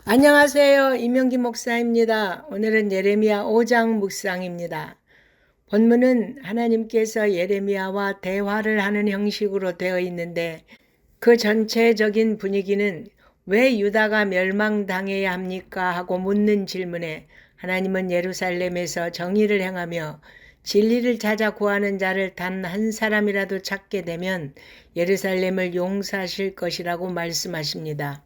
안녕하세요. 이명기 목사입니다. 오늘은 예레미야 5장 묵상입니다. 본문은 하나님께서 예레미야와 대화를 하는 형식으로 되어 있는데 그 전체적인 분위기는 왜 유다가 멸망당해야 합니까? 하고 묻는 질문에 하나님은 예루살렘에서 정의를 행하며 진리를 찾아 구하는 자를 단 한 사람이라도 찾게 되면 예루살렘을 용서하실 것이라고 말씀하십니다.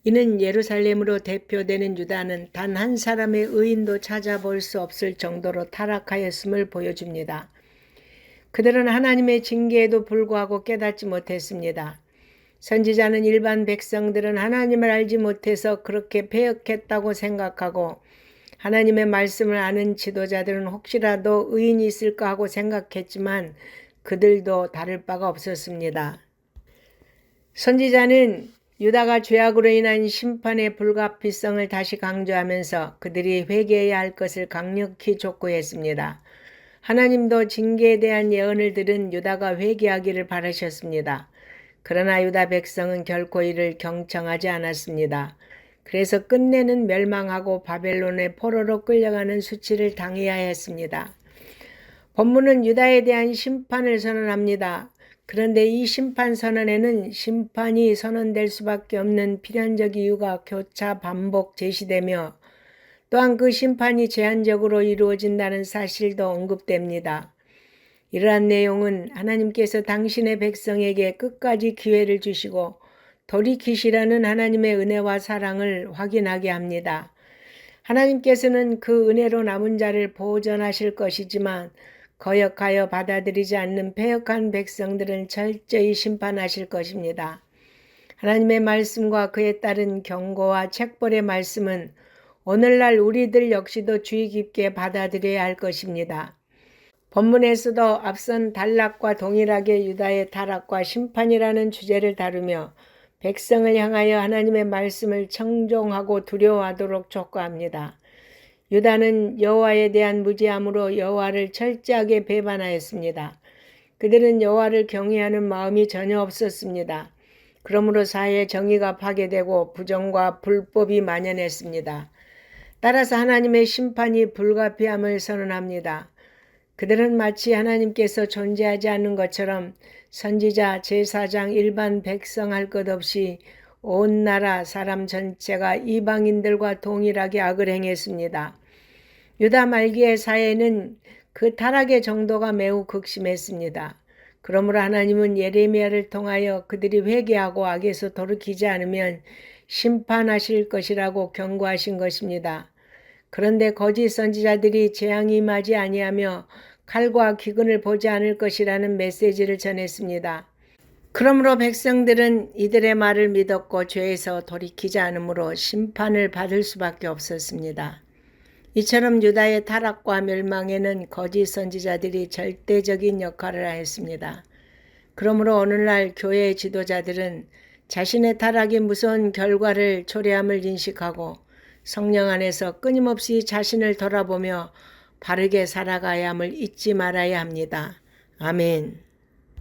이는 예루살렘으로 대표되는 유다는 단 한 사람의 의인도 찾아볼 수 없을 정도로 타락하였음을 보여줍니다. 그들은 하나님의 징계에도 불구하고 깨닫지 못했습니다. 선지자는 일반 백성들은 하나님을 알지 못해서 그렇게 패역했다고 생각하고 하나님의 말씀을 아는 지도자들은 혹시라도 의인이 있을까 하고 생각했지만 그들도 다를 바가 없었습니다. 선지자는 유다가 죄악으로 인한 심판의 불가피성을 다시 강조하면서 그들이 회개해야 할 것을 강력히 촉구했습니다. 하나님도 징계에 대한 예언을 들은 유다가 회개하기를 바라셨습니다. 그러나 유다 백성은 결코 이를 경청하지 않았습니다. 그래서 끝내는 멸망하고 바벨론의 포로로 끌려가는 수치를 당해야 했습니다. 본문은 유다에 대한 심판을 선언합니다. 그런데 이 심판 선언에는 심판이 선언될 수밖에 없는 필연적 이유가 교차 반복 제시되며 또한 그 심판이 제한적으로 이루어진다는 사실도 언급됩니다. 이러한 내용은 하나님께서 당신의 백성에게 끝까지 기회를 주시고 돌이키시라는 하나님의 은혜와 사랑을 확인하게 합니다. 하나님께서는 그 은혜로 남은 자를 보존하실 것이지만 거역하여 받아들이지 않는 패역한 백성들은 철저히 심판하실 것입니다. 하나님의 말씀과 그에 따른 경고와 책벌의 말씀은 오늘날 우리들 역시도 주의 깊게 받아들여야 할 것입니다. 본문에서도 앞선 단락과 동일하게 유다의 타락과 심판이라는 주제를 다루며 백성을 향하여 하나님의 말씀을 청종하고 두려워하도록 촉구합니다. 유다는 여호와에 대한 무지함으로 여호와를 철저하게 배반하였습니다. 그들은 여호와를 경외하는 마음이 전혀 없었습니다. 그러므로 사회의 정의가 파괴되고 부정과 불법이 만연했습니다. 따라서 하나님의 심판이 불가피함을 선언합니다. 그들은 마치 하나님께서 존재하지 않는 것처럼 선지자, 제사장, 일반 백성 할 것 없이 온 나라 사람 전체가 이방인들과 동일하게 악을 행했습니다. 유다 말기의 사회는 그 타락의 정도가 매우 극심했습니다. 그러므로 하나님은 예레미야를 통하여 그들이 회개하고 악에서 돌이키지 않으면 심판하실 것이라고 경고하신 것입니다. 그런데 거짓 선지자들이 재앙이 임하지 아니하며 칼과 기근을 보지 않을 것이라는 메시지를 전했습니다. 그러므로 백성들은 이들의 말을 믿었고 죄에서 돌이키지 않으므로 심판을 받을 수밖에 없었습니다. 이처럼 유다의 타락과 멸망에는 거짓 선지자들이 절대적인 역할을 하였습니다. 그러므로 오늘날 교회 지도자들은 자신의 타락이 무서운 결과를 초래함을 인식하고 성령 안에서 끊임없이 자신을 돌아보며 바르게 살아가야 함을 잊지 말아야 합니다. 아멘.